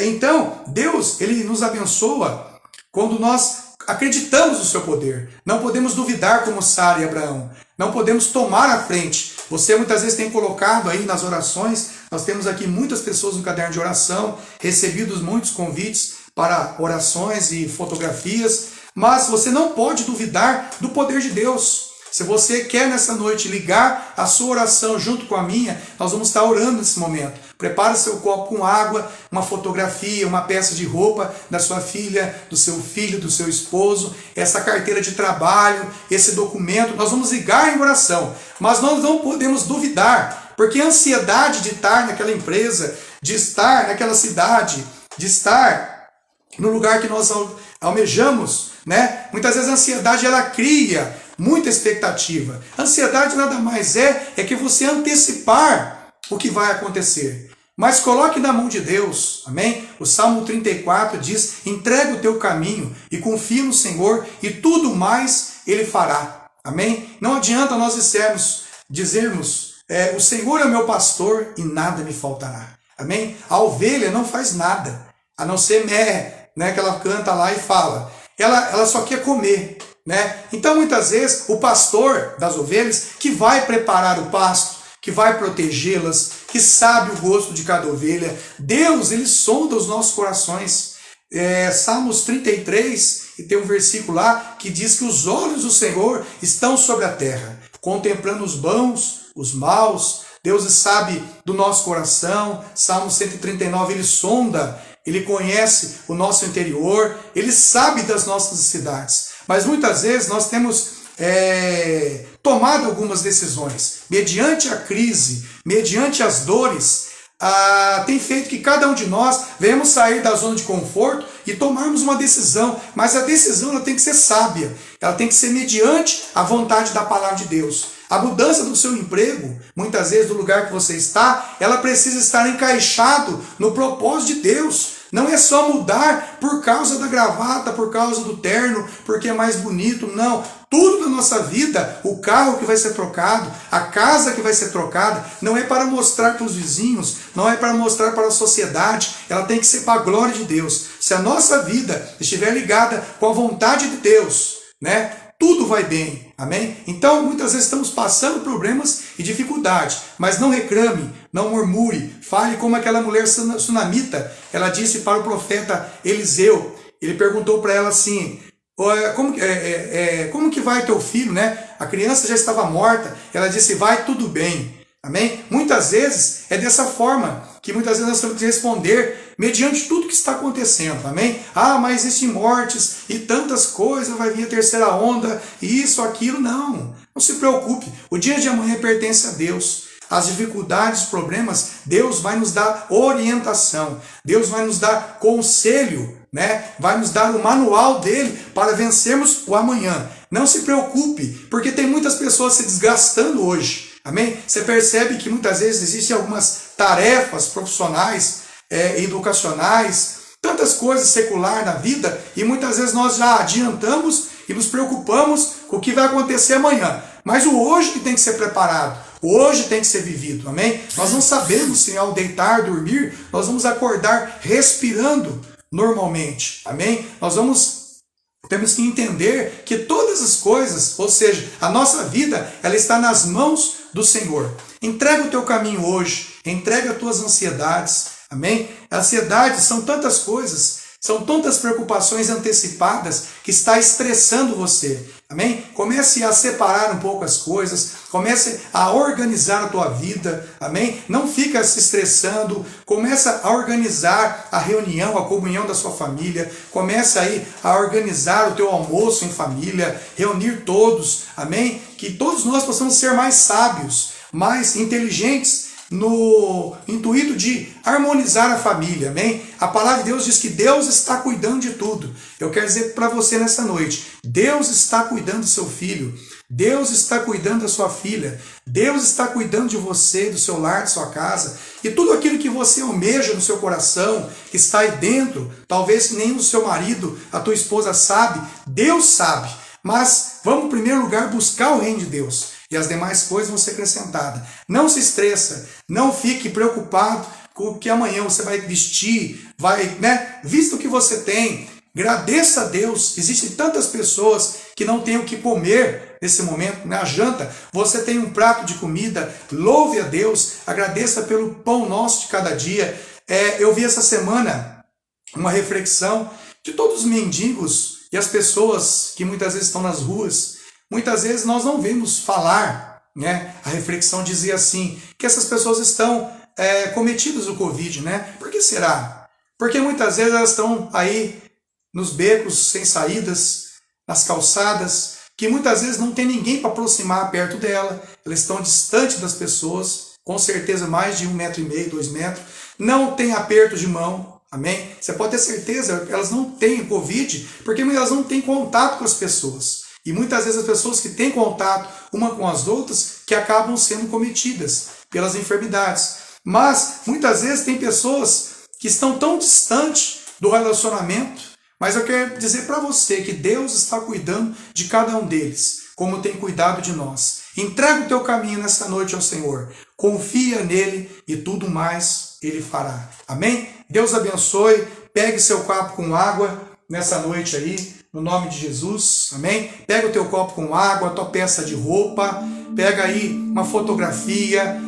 Então, Deus, ele nos abençoa quando nós acreditamos no seu poder. Não podemos duvidar como Sara e Abraão. Não podemos tomar a frente. Você muitas vezes tem colocado aí nas orações, nós temos aqui muitas pessoas no caderno de oração, recebidos muitos convites para orações e fotografias, mas você não pode duvidar do poder de Deus. Se você quer nessa noite ligar a sua oração junto com a minha, nós vamos estar orando nesse momento. Prepare seu copo com água, uma fotografia, uma peça de roupa da sua filha, do seu filho, do seu esposo, essa carteira de trabalho, esse documento. Nós vamos ligar em oração, mas nós não podemos duvidar, porque a ansiedade de estar naquela empresa, de estar naquela cidade, de estar no lugar que nós almejamos, né? Muitas vezes a ansiedade ela cria muita expectativa. Ansiedade nada mais é que você antecipar o que vai acontecer. Mas coloque na mão de Deus, amém? O Salmo 34 diz, entrega o teu caminho e confia no Senhor e tudo mais Ele fará, amém? Não adianta nós dizermos, o Senhor é o meu pastor e nada me faltará, amém? A ovelha não faz nada, a não ser né, que ela canta lá e fala. Ela só quer comer, né? Então muitas vezes o pastor das ovelhas que vai preparar o pasto, que vai protegê-las, que sabe o gosto de cada ovelha. Deus, ele sonda os nossos corações. Salmos 33, e tem um versículo lá que diz que os olhos do Senhor estão sobre a terra, contemplando os bons, os maus. Deus sabe do nosso coração. Salmo 139, ele sonda, ele conhece o nosso interior, ele sabe das nossas necessidades. Mas muitas vezes nós temos tomado algumas decisões, mediante a crise, mediante as dores, tem feito que cada um de nós venhamos sair da zona de conforto e tomarmos uma decisão, mas a decisão ela tem que ser sábia, ela tem que ser mediante a vontade da palavra de Deus. A mudança do seu emprego, muitas vezes do lugar que você está, ela precisa estar encaixado no propósito de Deus. Não é só mudar por causa da gravata, por causa do terno, porque é mais bonito, não. Tudo na nossa vida, o carro que vai ser trocado, a casa que vai ser trocada, não é para mostrar para os vizinhos, não é para mostrar para a sociedade, ela tem que ser para a glória de Deus. Se a nossa vida estiver ligada com a vontade de Deus, né, tudo vai bem, amém? Então, muitas vezes estamos passando problemas e dificuldades, mas não reclame, não murmure, fale como aquela mulher sunamita. Ela disse para o profeta Eliseu, ele perguntou para ela assim, como que vai teu filho, né? A criança já estava morta, ela disse, vai tudo bem, amém? Muitas vezes é dessa forma que muitas vezes nós temos que responder mediante tudo que está acontecendo, amém? Mas existem mortes e tantas coisas, vai vir a terceira onda, isso, aquilo, não se preocupe, o dia de amanhã pertence a Deus. As dificuldades, os problemas, Deus vai nos dar orientação, Deus vai nos dar conselho, né? Vai nos dar o manual dele para vencermos o amanhã. Não se preocupe, porque tem muitas pessoas se desgastando hoje, amém? Você percebe que muitas vezes existem algumas tarefas profissionais, educacionais, tantas coisas seculares na vida, e muitas vezes nós já adiantamos e nos preocupamos com o que vai acontecer amanhã. Mas o hoje que tem que ser preparado, o hoje tem que ser vivido, amém? Nós não sabemos se ao deitar, dormir, nós vamos acordar respirando normalmente, amém? Temos que entender que todas as coisas, ou seja, a nossa vida, ela está nas mãos do Senhor. Entrega o teu caminho hoje, entrega as tuas ansiedades, amém? Ansiedades são tantas coisas, são tantas preocupações antecipadas que está estressando você, amém? Comece a separar um pouco as coisas, comece a organizar a tua vida, amém? Não fica se estressando, começa a organizar a reunião, a comunhão da sua família, começa aí a organizar o teu almoço em família, reunir todos, amém? Que todos nós possamos ser mais sábios, mais inteligentes no intuito de harmonizar a família, amém? A palavra de Deus diz que Deus está cuidando de tudo. Eu quero dizer para você nessa noite, Deus está cuidando do seu filho, Deus está cuidando da sua filha, Deus está cuidando de você, do seu lar, de sua casa, e tudo aquilo que você almeja no seu coração, que está aí dentro, talvez nem o seu marido, a tua esposa sabe, Deus sabe, mas vamos em primeiro lugar buscar o reino de Deus, e as demais coisas vão ser acrescentadas. Não se estressa, não fique preocupado com o que amanhã você vai vestir, vista o que você tem, agradeça a Deus. Existem tantas pessoas que não têm o que comer nesse momento, na janta, você tem um prato de comida, louve a Deus, agradeça pelo pão nosso de cada dia. Eu vi essa semana uma reflexão de todos os mendigos e as pessoas que muitas vezes estão nas ruas. Muitas vezes nós não vemos falar, né? A reflexão dizia assim, que essas pessoas estão cometidas do Covid, né? Por que será? Porque muitas vezes elas estão aí nos becos sem saídas, nas calçadas, que muitas vezes não tem ninguém para aproximar perto dela, elas estão distantes das pessoas, com certeza mais de 1,5 m, 2 metros, não tem aperto de mão, amém? Você pode ter certeza, elas não têm Covid, porque elas não têm contato com as pessoas. E muitas vezes as pessoas que têm contato uma com as outras que acabam sendo cometidas pelas enfermidades. Mas muitas vezes tem pessoas que estão tão distantes do relacionamento, mas eu quero dizer para você que Deus está cuidando de cada um deles, como tem cuidado de nós. Entrega o teu caminho nessa noite ao Senhor, confia nele e tudo mais ele fará. Amém? Deus abençoe, pegue seu copo com água nessa noite aí, no nome de Jesus, amém? Pega o teu copo com água, a tua peça de roupa, pega aí uma fotografia,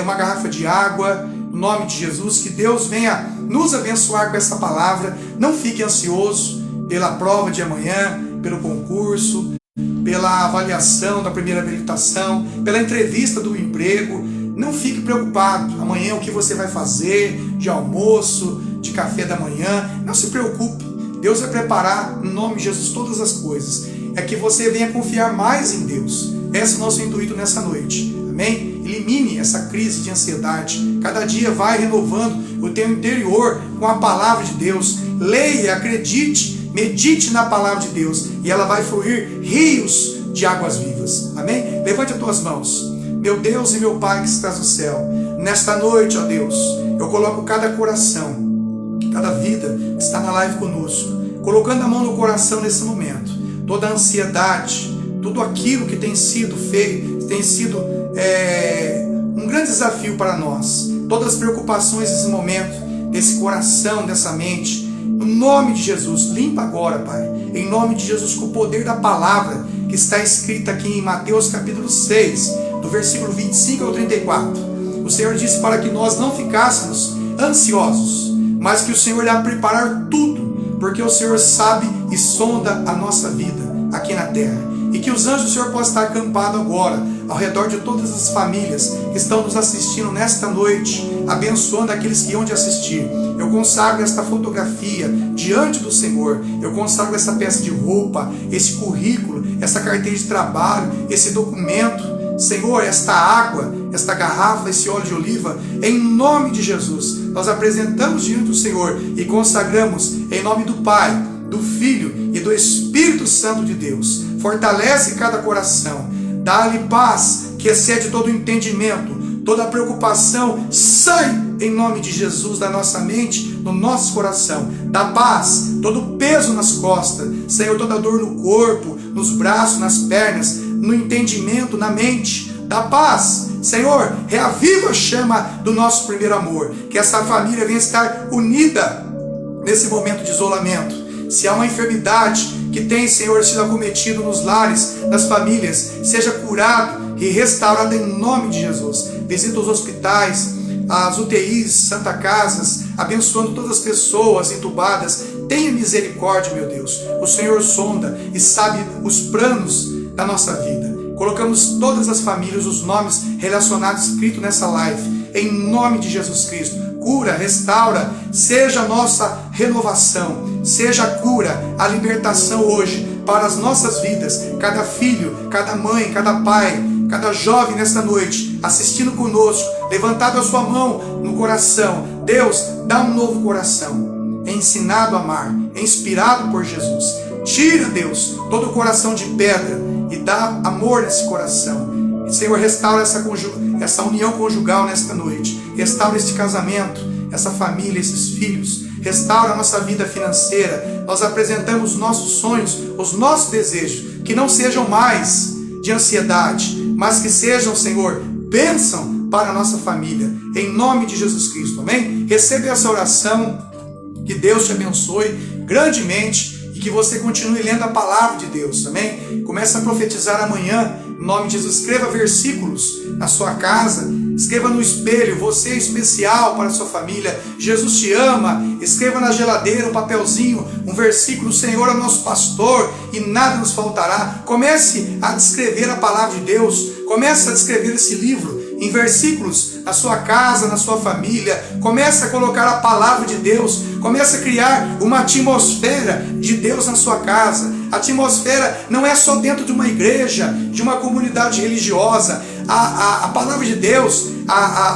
uma garrafa de água, no nome de Jesus, que Deus venha nos abençoar com essa palavra. Não fique ansioso pela prova de amanhã, pelo concurso, pela avaliação da primeira habilitação, pela entrevista do emprego. Não fique preocupado, amanhã o que você vai fazer, de almoço, de café da manhã, não se preocupe. Deus vai preparar, em nome de Jesus, todas as coisas. É que você venha confiar mais em Deus. Esse é o nosso intuito nessa noite. Amém? Elimine essa crise de ansiedade. Cada dia vai renovando o teu interior com a palavra de Deus. Leia, acredite, medite na palavra de Deus. E ela vai fluir rios de águas vivas. Amém? Levante as tuas mãos. Meu Deus e meu Pai que estás no céu. Nesta noite, ó Deus, eu coloco cada coração, cada vida que está na live conosco, colocando a mão no coração nesse momento, toda a ansiedade, tudo aquilo que tem sido feito, tem sido um grande desafio para nós, todas as preocupações desse momento, desse coração, dessa mente, no nome de Jesus, limpa agora, Pai, em nome de Jesus, com o poder da palavra que está escrita aqui em Mateus capítulo 6, do versículo 25 ao 34. O Senhor disse para que nós não ficássemos ansiosos, mas que o Senhor irá preparar tudo, porque o Senhor sabe e sonda a nossa vida aqui na terra. E que os anjos do Senhor possam estar acampados agora, ao redor de todas as famílias que estão nos assistindo nesta noite, abençoando aqueles que hão de assistir. Eu consagro esta fotografia diante do Senhor, eu consagro essa peça de roupa, esse currículo, essa carteira de trabalho, esse documento, Senhor, esta água, esta garrafa, esse óleo de oliva, em nome de Jesus, nós apresentamos diante do Senhor e consagramos em nome do Pai, do Filho e do Espírito Santo de Deus. Fortalece cada coração, dá-lhe paz que excede todo o entendimento, toda a preocupação, sai em nome de Jesus da nossa mente, no nosso coração. Dá paz, todo o peso nas costas, Senhor, toda dor no corpo, nos braços, nas pernas, no entendimento, na mente. Dá paz, Senhor, reaviva a chama do nosso primeiro amor, que essa família venha estar unida nesse momento de isolamento. Se há uma enfermidade que tem, Senhor, sido acometido nos lares, nas famílias, seja curado e restaurado em nome de Jesus. Visita os hospitais, as UTIs, Santa Casas, abençoando todas as pessoas entubadas. Tenha misericórdia, meu Deus. O Senhor sonda e sabe os planos da nossa vida. Colocamos todas as famílias, os nomes relacionados escritos nessa live, em nome de Jesus Cristo. Cura, restaura, seja a nossa renovação, seja a cura, a libertação hoje para as nossas vidas. Cada filho, cada mãe, cada pai, cada jovem nesta noite, assistindo conosco, levantado a sua mão no coração, Deus, dá um novo coração, ensinado a amar, inspirado por Jesus. Tira, Deus, todo o coração de pedra e dá amor nesse coração. E, Senhor, restaura essa união conjugal nesta noite. Restaura este casamento, essa família, esses filhos. Restaura a nossa vida financeira. Nós apresentamos os nossos sonhos, os nossos desejos, que não sejam mais de ansiedade, mas que sejam, Senhor, bênção para a nossa família. Em nome de Jesus Cristo, amém? Receba essa oração. Que Deus te abençoe grandemente e que você continue lendo a palavra de Deus, amém? Comece a profetizar amanhã, em nome de Jesus. Escreva versículos na sua casa, escreva no espelho, você é especial para a sua família, Jesus te ama. Escreva na geladeira um papelzinho, um versículo: o Senhor é nosso pastor e nada nos faltará. Comece a descrever a palavra de Deus, comece a descrever esse livro em versículos na sua casa, na sua família. Comece a colocar a palavra de Deus, comece a criar uma atmosfera de Deus na sua casa. A atmosfera não é só dentro de uma igreja, de uma comunidade religiosa. A palavra de Deus,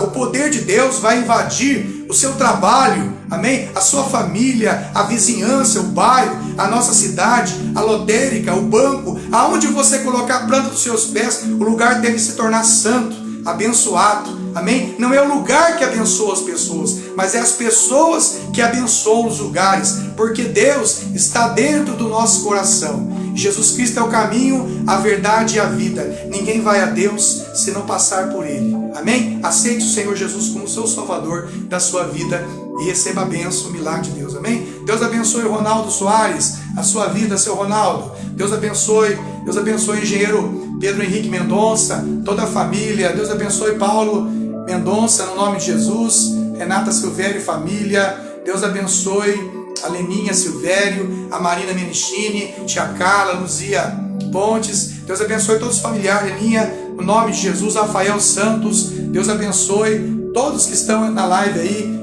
o poder de Deus vai invadir o seu trabalho, amém? A sua família, a vizinhança, o bairro, a nossa cidade, a lotérica, o banco. Aonde você colocar a planta dos seus pés, o lugar deve se tornar santo, abençoado, amém? Não é o lugar que abençoa as pessoas, mas é as pessoas que abençoam os lugares, porque Deus está dentro do nosso coração. Jesus Cristo é o caminho, a verdade e a vida. Ninguém vai a Deus se não passar por Ele, amém? Aceite o Senhor Jesus como seu Salvador da sua vida e receba a bênção, o milagre de Deus, amém? Deus abençoe o Ronaldo Soares, a sua vida, seu Ronaldo. Deus abençoe o engenheiro Pedro Henrique Mendonça, toda a família. Deus abençoe Paulo Mendonça, no nome de Jesus. Renata Silvério e família. Deus abençoe a Leninha Silvério, a Marina Menichini, Tia Carla, Luzia Pontes. Deus abençoe todos os familiares, Leninha, no nome de Jesus. Rafael Santos, Deus abençoe todos que estão na live aí.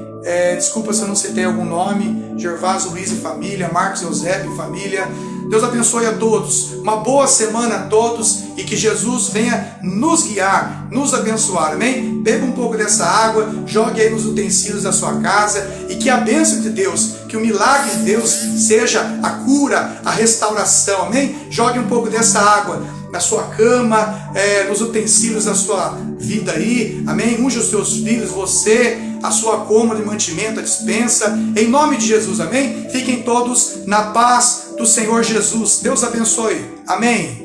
Desculpa se eu não citei algum nome. Gervásio Luiz e família, Marcos Eusébio e família. Deus abençoe a todos, uma boa semana a todos e que Jesus venha nos guiar, nos abençoar, amém? Beba um pouco dessa água, jogue aí nos utensílios da sua casa e que a bênção de Deus, que o milagre de Deus seja a cura, a restauração, amém? Jogue um pouco dessa água na sua cama, nos utensílios da sua vida aí, amém? Unge os seus filhos, você, a sua cômoda de mantimento, a despensa, em nome de Jesus, amém? Fiquem todos na paz do Senhor Jesus. Deus abençoe, amém.